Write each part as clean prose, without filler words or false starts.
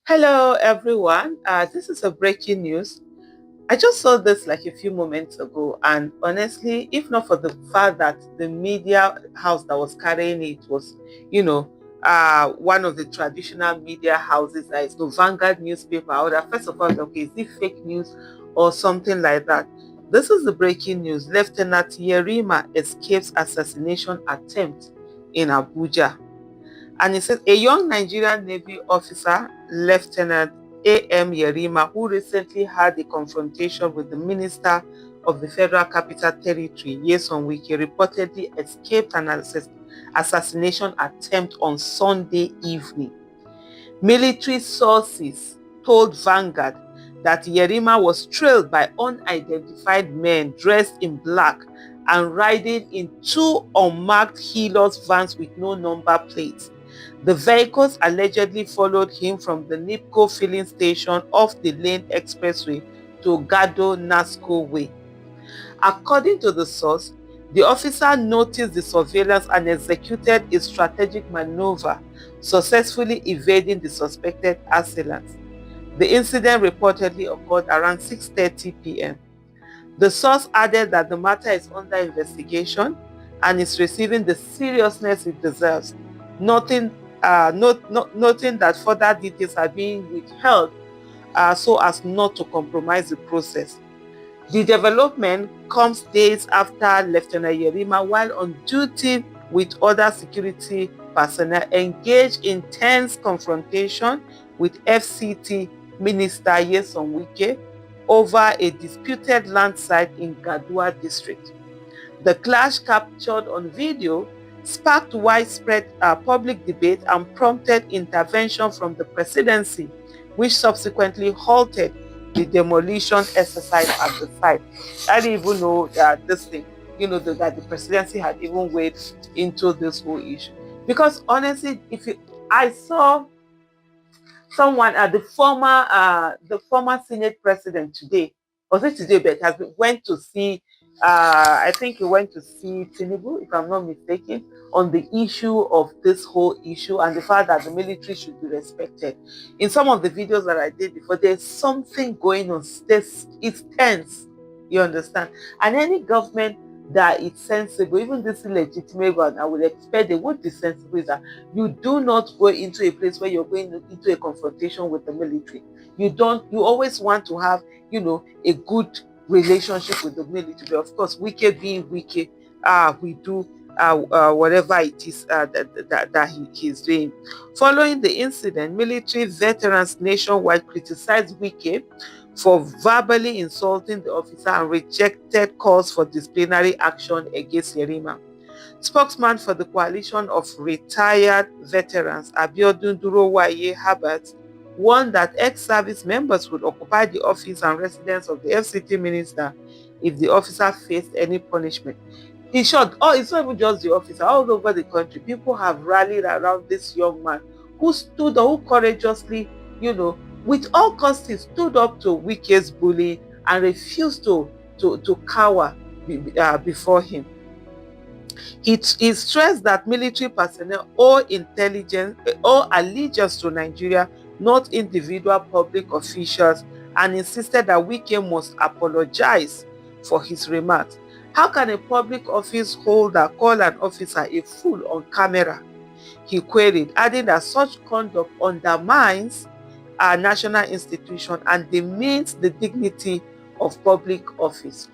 Hello, everyone. This is a breaking news. I just saw this like a few moments ago, and honestly, if not for the fact that the media house that was carrying it was, you know, one of the traditional media houses, that is no Vanguard newspaper, I would have first of all, okay, is it fake news or something like that? This is the breaking news. Lieutenant Yerima escapes assassination attempt in Abuja. And it says a young Nigerian Navy officer, Lieutenant A.M. Yerima, who recently had a confrontation with the Minister of the Federal Capital Territory, Nyesom Wike, reportedly escaped an assassination attempt on Sunday evening. Military sources told Vanguard that Yerima was trailed by unidentified men dressed in black and riding in two unmarked Helios vans with no number plates. The vehicles allegedly followed him from the NIPCO filling station off the Lane Expressway to Gado Nasco Way. According to the source, the officer noticed the surveillance and executed a strategic maneuver, successfully evading the suspected assailants. The incident reportedly occurred around 6:30 p.m. The source added that the matter is under investigation and is receiving the seriousness it deserves, noting, noting that further details are being withheld so as not to compromise the process. The development comes days after Lieutenant Yerima, while on duty with other security personnel, engaged in tense confrontation with FCT Minister Nyesom Wike over a disputed land site in Gadua district. The clash, captured on video, sparked widespread public debate and prompted intervention from the presidency, which subsequently halted the demolition exercise at the site. I didn't even know that this thing, that the presidency had even weighed into this whole issue. Because honestly, I saw someone the former Senate president today, was it today, but went to see I think he went to see Tinubu, if I'm not mistaken, on the issue of this whole issue and the fact that the military should be respected. In some of the videos that I did before, there's something going on. It's tense, you understand? And any government that is sensible, even this illegitimate one, I would expect they would be sensible, is that you do not go into a place where you're going into a confrontation with the military. You always want to have, a good relationship with the military. But of course, Wike being Wike, we do whatever it is that he is doing. Following the incident, military veterans nationwide criticized Wike for verbally insulting the officer and rejected calls for disciplinary action against Yerima. Spokesman for the Coalition of Retired Veterans, Abiodun Durowaye Herbert, warned that ex-service members would occupy the office and residence of the FCT minister if the officer faced any punishment. In short, it's not even just the officer. All over the country, people have rallied around this young man who stood up, who courageously, with all costs, he stood up to Wike's bullying and refused to cower before him. He stressed that military personnel owe allegiance to Nigeria, not individual public officials, and insisted that Wike must apologize for his remarks. How can a public office holder call an officer a fool on camera? He queried, adding that such conduct undermines our national institution and demeans the dignity of public office.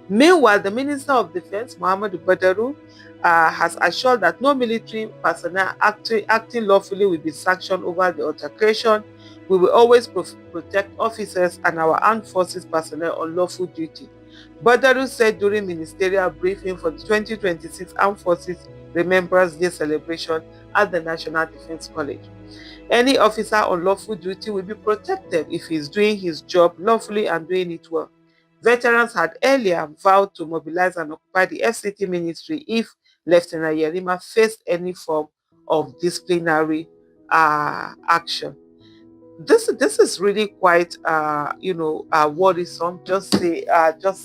Meanwhile, the Minister of Defense, Muhammadu Badaru, has assured that no military personnel acting lawfully will be sanctioned over the altercation. We will always protect officers and our armed forces personnel on lawful duty. Badaru said during ministerial briefing for the 2026 Armed Forces Remembrance Day celebration at the National Defense College. Any officer on lawful duty will be protected if he is doing his job lawfully and doing it well. Veterans had earlier vowed to mobilize and occupy the FCT ministry if Lieutenant Yerima faced any form of disciplinary action. This is really quite worrisome. Just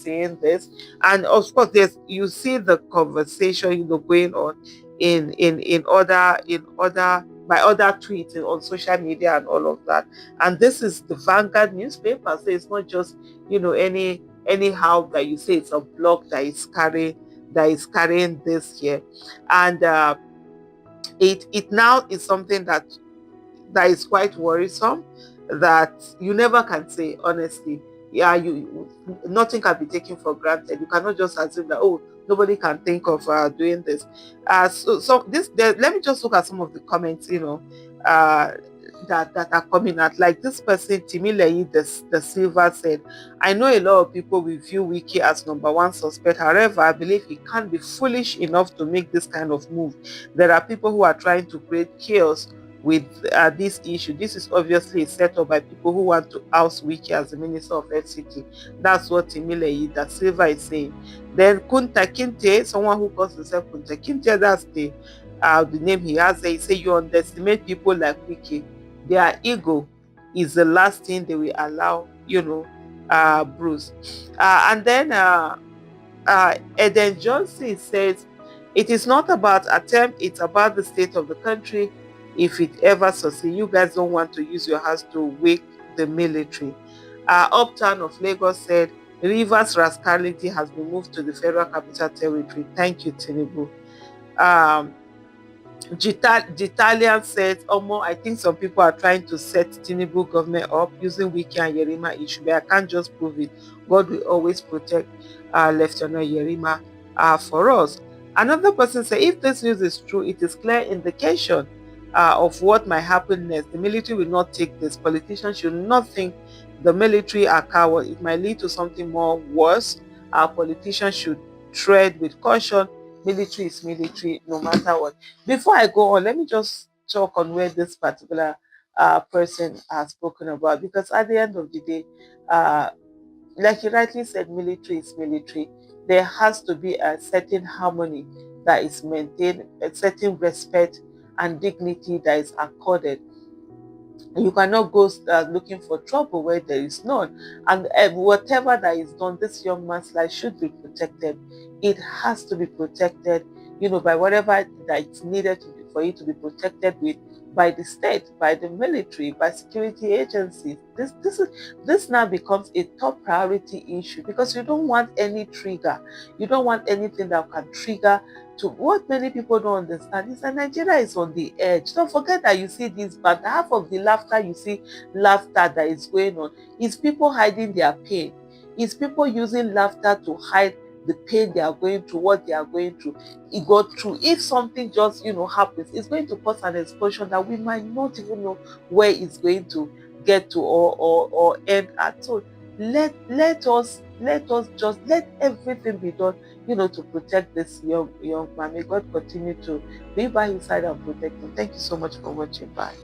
saying this, and of course, you see the conversation going on in other by other tweets on social media and all of that. And this is the Vanguard newspaper, so it's not just anyhow that you say it's a blog that is carrying this here. And it now is something that is quite worrisome, that you never can say honestly. Yeah, nothing can be taken for granted. You cannot just assume that, oh, nobody can think of doing this. Let me just look at some of the comments, uh that are coming out. Like this person, Timileyi the Silver, said, I know a lot of people will view Wiki as number one suspect. However, I believe he can't be foolish enough to make this kind of move. There are people who are trying to create chaos with this issue. This is obviously a setup by people who want to oust Wiki as the Minister of FCT. That's what Timileyi da Silva is saying. Then Kunta Kinte, someone who calls himself Kunta Kinte, that's the name he has there. He say you underestimate people like Wiki. Their ego is the last thing they will allow, bruise. And then Eden Johnson says, it is not about attempt, it's about the state of the country. If it ever succeeds, you guys don't want to use your hands to wake the military. Uptown of Lagos said, Rivers rascality has been moved to the Federal Capital Territory. Thank you, Tinubu. Um, Italian said, Omo, I think some people are trying to set Tinubu government up using Wiki and Yerima issue, but I can't just prove it. God will always protect Lieutenant Yerima for us. Another person said, if this news is true, it is clear indication of what might happen next. The military will not take this. Politicians should not think the military are cowards. It might lead to something more worse. Our politicians should tread with caution. Military is military, no matter what. Before I go on, let me just talk on where this particular person has spoken about, because at the end of the day, uh, like you rightly said, military is military. There has to be a certain harmony that is maintained, a certain respect and dignity that is accorded. You cannot go looking for trouble where there is none. And whatever that is done, this young man's life should be protected. It has to be protected, by whatever that is needed for it to be protected with, by the state, by the military, by security agencies. This now becomes a top priority issue, because you don't want any trigger. You don't want anything that can trigger. To what many people don't understand is that Nigeria is on the edge. Don't forget that you see this, but half of the laughter you see, laughter that is going on, is people hiding their pain. Is people using laughter to hide the pain they are going through, what they are going through. It got through. If something just happens, it's going to cause an explosion that we might not even know where it's going to get to, or end at. So let us just let everything be done, to protect this young man. May God continue to be by his side and protect him. Thank you so much for watching. Bye.